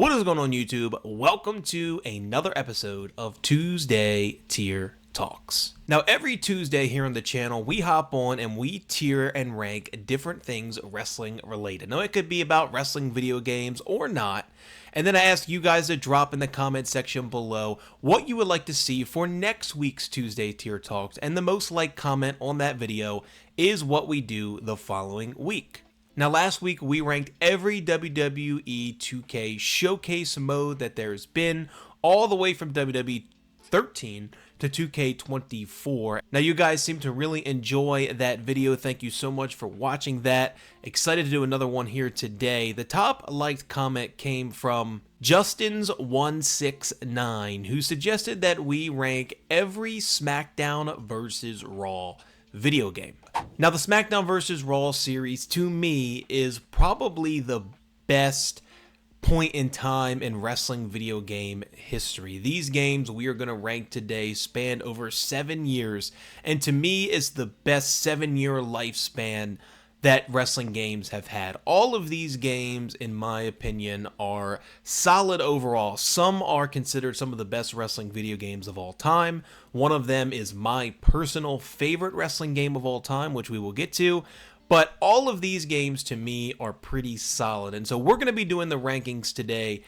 What is going on, YouTube? Welcome to another episode of Tuesday Tier Talks. Now, every Tuesday here on the channel, we hop on and we tier and rank different things wrestling related. Now, it could be about wrestling video games or not. And then I ask you guys to drop in the comment section below what you would like to see for next week's Tuesday Tier Talks. And the most liked comment on that video is what we do the following week. Now, last week we ranked every WWE 2K showcase mode that there's been, all the way from WWE 13 to 2K24. Now, you guys seem to really enjoy that video. Thank you so much for watching that. Excited to do another one here today. The top liked comment came from Justins169, who suggested that we rank every Smackdown versus Raw video game. Now, the Smackdown vs. Raw series, to me, is probably the best point in time in wrestling video game history. These games we are going to rank today spanned over 7 years, and to me is the best 7-year lifespan that wrestling games have had. All of these games, in my opinion, are solid overall. Some are considered some of the best wrestling video games of all time. One of them is my personal favorite wrestling game of all time, which we will get to. But all of these games, to me, are pretty solid. And so we're going to be doing the rankings today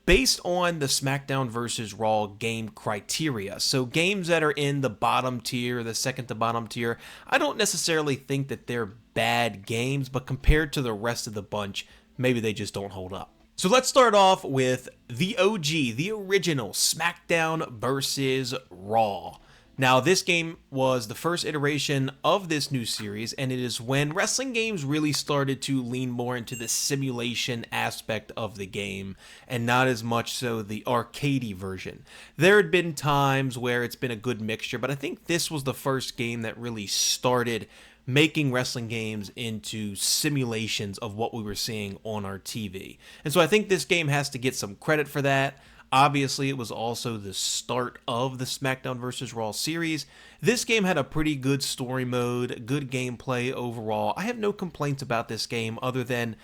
based on the Smackdown vs. Raw game criteria. So games that are in the bottom tier, the second to bottom tier, I don't necessarily think that they're bad games, but compared to the rest of the bunch, maybe they just don't hold up. So let's start off with the OG, the original Smackdown vs. Raw. Now, this game was the first iteration of this new series, and it is when wrestling games really started to lean more into the simulation aspect of the game, and not as much so the arcadey version. There had been times where it's been a good mixture, but I think this was the first game that really started making wrestling games into simulations of what we were seeing on our TV. And so I think this game has to get some credit for that. Obviously, it was also the start of the Smackdown vs. Raw series. This game had a pretty good story mode, good gameplay overall. I have no complaints about this game other than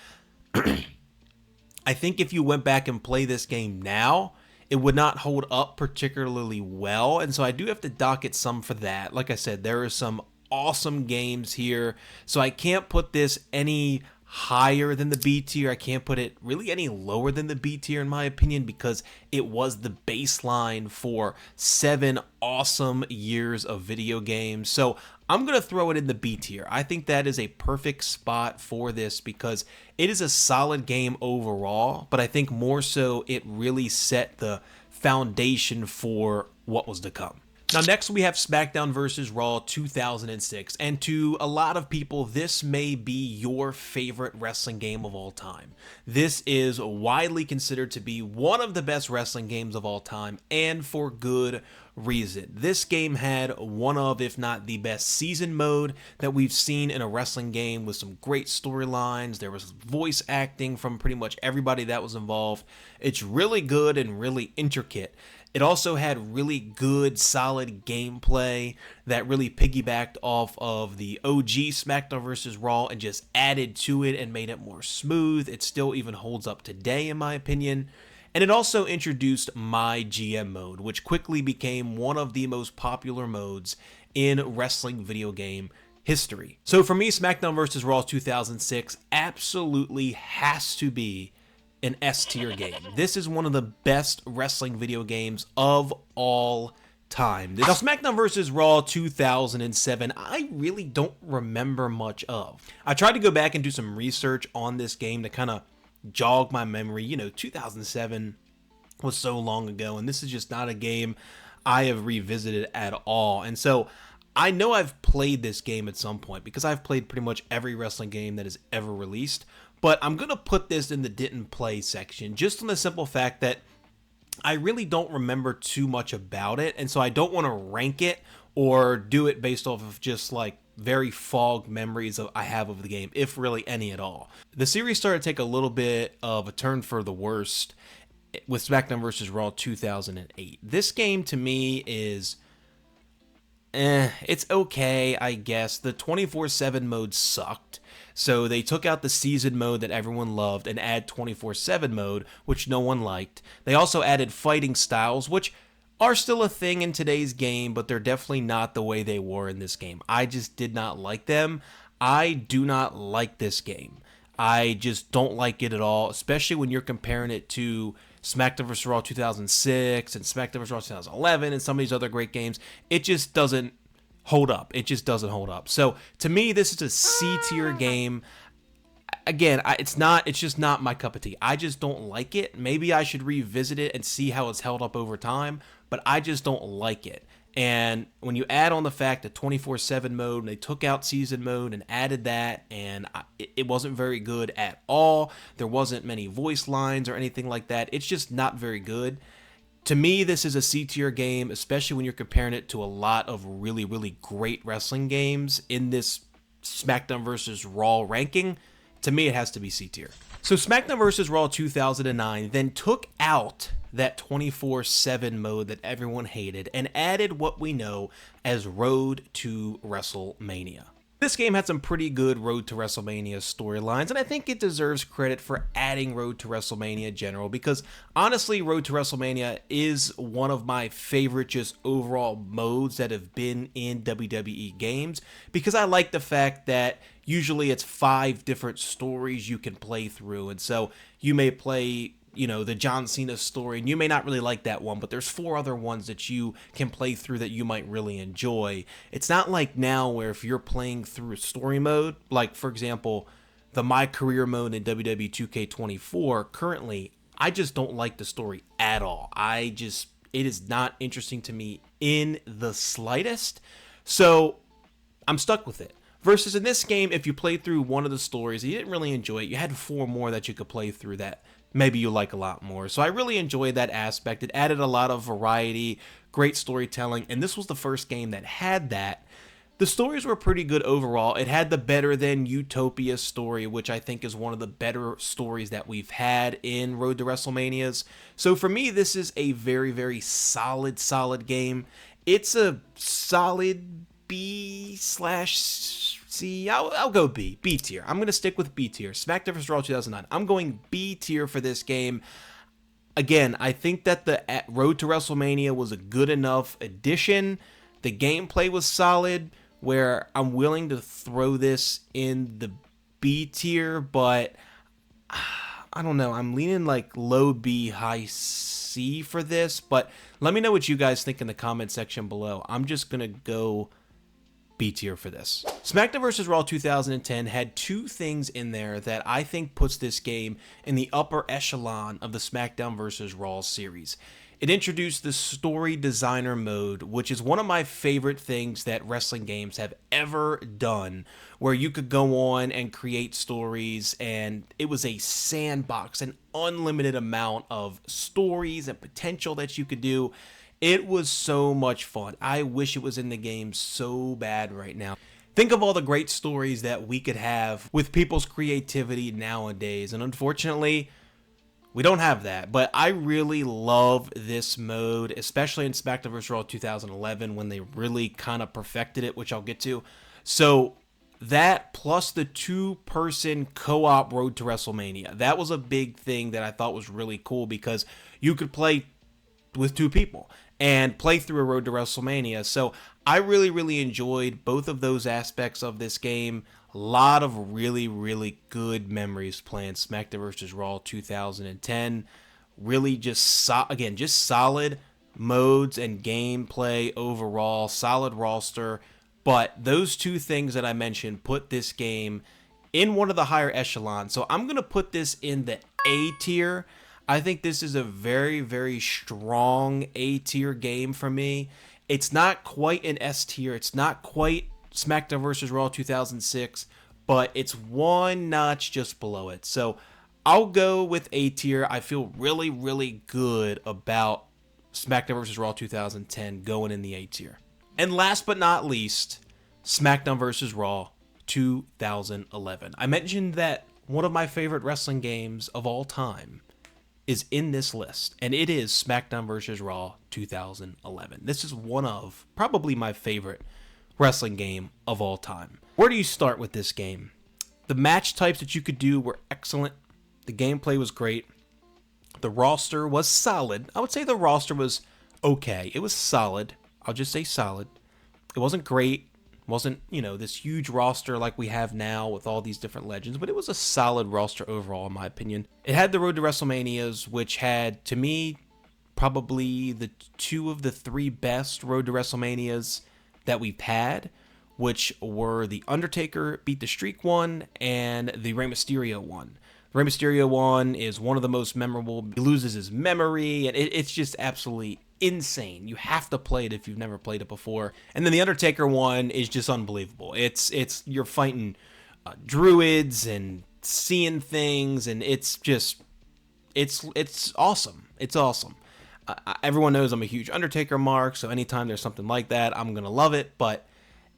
I think if you went back and play this game now, it would not hold up particularly well. And so I do have to dock it some for that. Like I said, there are some awesome games here. So I can't put this any higher than the B tier. I can't put it really any lower than the B tier in my opinion, because it was the baseline for 7 awesome years of video games. So I'm going to throw it in the B tier. I think that is a perfect spot for this because it is a solid game overall, but I think more so it really set the foundation for what was to come. Now, next we have Smackdown vs. Raw 2006, and to a lot of people, this may be your favorite wrestling game of all time. This is widely considered to be one of the best wrestling games of all time, and for good reason. This game had one of, if not the best season mode that we've seen in a wrestling game, with some great storylines. There was voice acting from pretty much everybody that was involved. It's really good and really intricate. It also had really good, solid gameplay that really piggybacked off of the OG Smackdown vs. Raw and just added to it and made it more smooth. It still even holds up today, in my opinion. And it also introduced My GM mode, which quickly became one of the most popular modes in wrestling video game history. So for me, Smackdown vs. Raw 2006 absolutely has to be an S tier game. This is one of the best wrestling video games of all time. Now, Smackdown vs. Raw 2007, I really don't remember much of. I tried to go back and do some research on this game to kind of jog my memory. You know, 2007 was so long ago, and this is just not a game I have revisited at all. And so I know I've played this game at some point because I've played pretty much every wrestling game that has ever released. But I'm going to put this in the didn't play section just on the simple fact that I really don't remember too much about it. And so I don't want to rank it or do it based off of just like very fogged memories I have of the game, if really any at all. The series started to take a little bit of a turn for the worst with Smackdown vs. Raw 2008. This game to me is it's okay, I guess. The 24/7 mode sucked. So they took out the season mode that everyone loved and add 24/7 mode, which no one liked. They also added fighting styles, which are still a thing in today's game, but they're definitely not the way they were in this game. I just did not like them. I do not like this game. I just don't like it at all, especially when you're comparing it to SmackDown vs. Raw 2006 and SmackDown vs. Raw 2011 and some of these other great games. It just doesn't hold up. It just doesn't hold up. So to me, this is a C tier game. Again, it's just not my cup of tea. I just don't like it. Maybe I should revisit it and see how it's held up over time, but I just don't like it. And when you add on the fact that 24/7 mode, and they took out season mode and added that, and it wasn't very good at all. There wasn't many voice lines or anything like that. It's just not very good. To me, this is a C tier game, especially when you're comparing it to a lot of really, really great wrestling games in this SmackDown vs. Raw ranking. To me, it has to be C tier. So SmackDown vs. Raw 2009 then took out that 24/7 mode that everyone hated and added what we know as Road to WrestleMania. This game had some pretty good Road to WrestleMania storylines, and I think it deserves credit for adding Road to WrestleMania in general, because honestly, Road to WrestleMania is one of my favorite just overall modes that have been in WWE games, because I like the fact that usually it's 5 different stories you can play through, and so you may play the John Cena story, and you may not really like that one, but there's 4 other ones that you can play through that you might really enjoy. It's not like now where if you're playing through a story mode, like for example, the My Career mode in WWE 2K24, currently, I just don't like the story at all. It is not interesting to me in the slightest, so I'm stuck with it. Versus in this game, if you played through one of the stories and you didn't really enjoy it, you had 4 more that you could play through that maybe you like a lot more. So I really enjoyed that aspect. It added a lot of variety, great storytelling, and this was the first game that had that. The stories were pretty good overall. It had the Better Than Utopia story, which I think is one of the better stories that we've had in Road to WrestleManias. So for me, this is a very, very solid game. It's a solid B/C. I'll go B tier. I'm going to stick with B tier. SmackDown vs. Raw 2009. I'm going B tier for this game. Again, I think that the Road to WrestleMania was a good enough addition. The gameplay was solid, where I'm willing to throw this in the B tier, but I don't know. I'm leaning like low B, high C for this, but let me know what you guys think in the comment section below. I'm just going to go B tier for this. SmackDown vs. Raw 2010 had 2 things in there that I think puts this game in the upper echelon of the SmackDown vs. Raw series. It introduced the Story Designer mode, which is one of my favorite things that wrestling games have ever done, where you could go on and create stories, and it was a sandbox, an unlimited amount of stories and potential that you could do. It was so much fun. I wish it was in the game so bad right now. Think of all the great stories that we could have with people's creativity nowadays, and unfortunately, we don't have that. But I really love this mode, especially in SmackDown vs. Raw 2011 when they really kind of perfected it, which I'll get to. So that plus the 2-person co-op Road to WrestleMania, that was a big thing that I thought was really cool, because you could play with 2 people and play through a Road to WrestleMania. So I really, really enjoyed both of those aspects of this game. A lot of really, really good memories playing SmackDown vs. Raw 2010. Really just solid modes and gameplay overall, solid roster. But those 2 things that I mentioned put this game in one of the higher echelons. So I'm going to put this in the A tier. I think this is a very, very strong A tier game for me. It's not quite an S tier. It's not quite SmackDown vs. Raw 2006, but it's one notch just below it. So I'll go with A tier. I feel really, really good about SmackDown vs. Raw 2010 going in the A tier. And last but not least, SmackDown vs. Raw 2011. I mentioned that one of my favorite wrestling games of all time is in this list, and it is SmackDown vs. Raw 2011. This is one of probably my favorite wrestling game of all time. Where do you start with this game? The match types that you could do were excellent. The gameplay was great. The roster was solid. I would say the roster was okay. It was solid. I'll just say solid. It wasn't great. It wasn't, this huge roster like we have now with all these different legends, but it was a solid roster overall, in my opinion. It had the Road to WrestleManias, which had, to me, probably the 2 of the 3 best Road to WrestleManias that we've had, which were the Undertaker Beat the Streak one and the Rey Mysterio one. The Rey Mysterio one is one of the most memorable. He loses his memory, and it's just absolutely insane. You have to play it if you've never played it before. And then the Undertaker one is just unbelievable. It's you're fighting druids and seeing things, and it's awesome. It's awesome. Everyone knows I'm a huge Undertaker mark, so anytime there's something like that, I'm gonna love it. But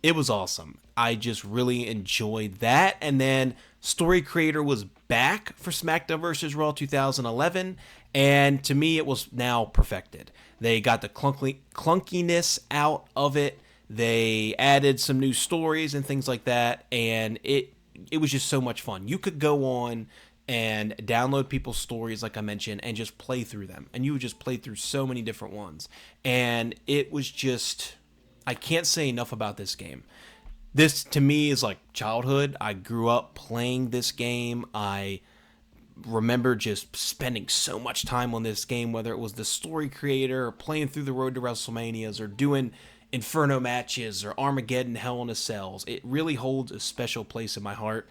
it was awesome. I just really enjoyed that. And then Story Creator was back for Smackdown vs. Raw 2011, and to me it was now perfected. They got the clunkiness out of it. They added some new stories and things like that, and it was just so much fun. You could go on and download people's stories, like I mentioned, and just play through them. And you would just play through so many different ones. And it was just, I can't say enough about this game. This, to me, is like childhood. I grew up playing this game. I remember just spending so much time on this game, whether it was the Story Creator or playing through the Road to WrestleManias or doing Inferno matches or Armageddon Hell in a Cells. It really holds a special place in my heart.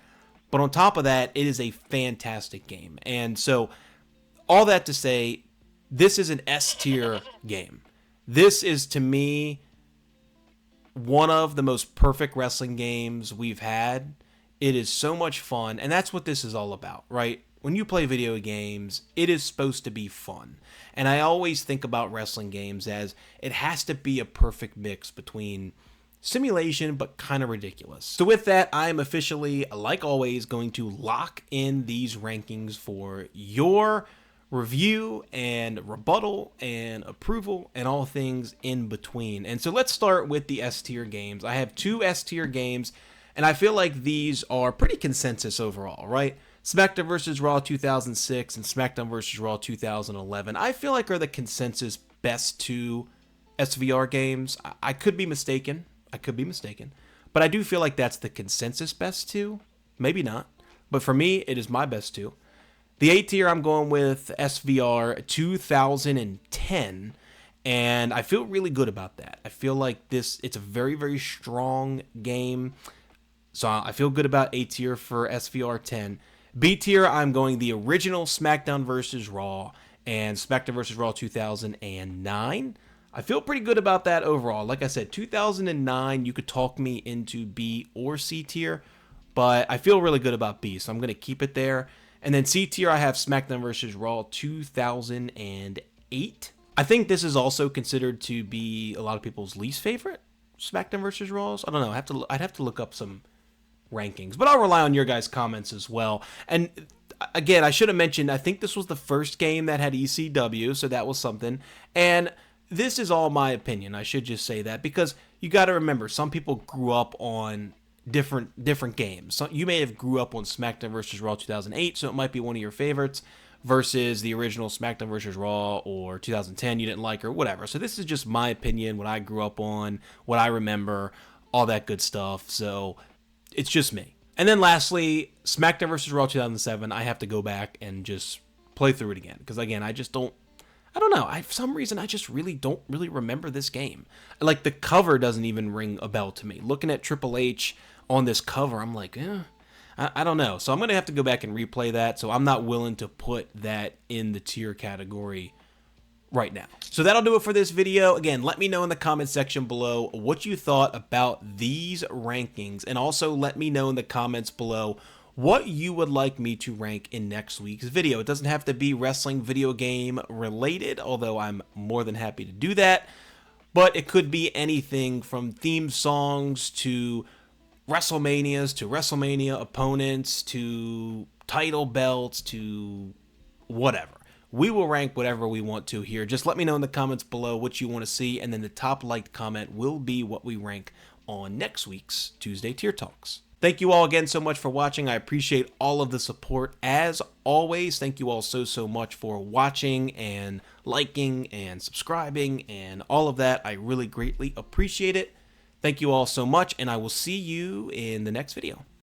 But on top of that, it is a fantastic game. And so, all that to say, this is an S-tier game. This is, to me, one of the most perfect wrestling games we've had. It is so much fun, and that's what this is all about, right? When you play video games, it is supposed to be fun. And I always think about wrestling games as it has to be a perfect mix between simulation but kind of ridiculous. So with that, I'm officially, like always, going to lock in these rankings for your review and rebuttal and approval and all things in between. And so let's start with the S-tier games. I have 2 S-tier games, and I feel like these are pretty consensus overall, right? SmackDown vs. Raw 2006 and SmackDown vs. Raw 2011, I feel like are the consensus best 2 SVR games. I could be mistaken. But I do feel like that's the consensus best 2. Maybe not. But for me, it is my best 2. The A tier, I'm going with SVR 2010. And I feel really good about that. I feel like it's a very, very strong game. So I feel good about A tier for SVR 10. B tier, I'm going the original SmackDown vs. Raw and SmackDown vs. Raw 2009. I feel pretty good about that overall. Like I said, 2009, you could talk me into B or C tier, but I feel really good about B, so I'm going to keep it there. And then C tier, I have SmackDown vs. Raw 2008. I think this is also considered to be a lot of people's least favorite SmackDown vs. Raws. I don't know. I'd have to look up some rankings, but I'll rely on your guys' comments as well. And again, I should have mentioned, I think this was the first game that had ECW, so that was something. And this is all my opinion. I should just say that, because you got to remember, some people grew up on different games. So you may have grew up on SmackDown vs. Raw 2008, so it might be one of your favorites, versus the original SmackDown vs. Raw or 2010 you didn't like, or whatever. So this is just my opinion, what I grew up on, what I remember, all that good stuff. So it's just me. And then lastly, SmackDown vs. Raw 2007, I have to go back and just play through it again, because again, I don't know. For some reason, I just don't really remember this game. Like, the cover doesn't even ring a bell to me. Looking at Triple H on this cover, I'm like, I don't know. So I'm going to have to go back and replay that. So I'm not willing to put that in the tier category right now. So that'll do it for this video. Again, let me know in the comment section below what you thought about these rankings. And also let me know in the comments below what you would like me to rank in next week's video. It doesn't have to be wrestling video game related, although I'm more than happy to do that. But it could be anything from theme songs to WrestleManias to WrestleMania opponents to title belts to whatever. We will rank whatever we want to here. Just let me know in the comments below what you want to see, and then the top liked comment will be what we rank on next week's Tuesday Tier Talks. Thank you all again so much for watching. I appreciate all of the support. As always, thank you all so much for watching and liking and subscribing and all of that. I really greatly appreciate it. Thank you all so much, and I will see you in the next video.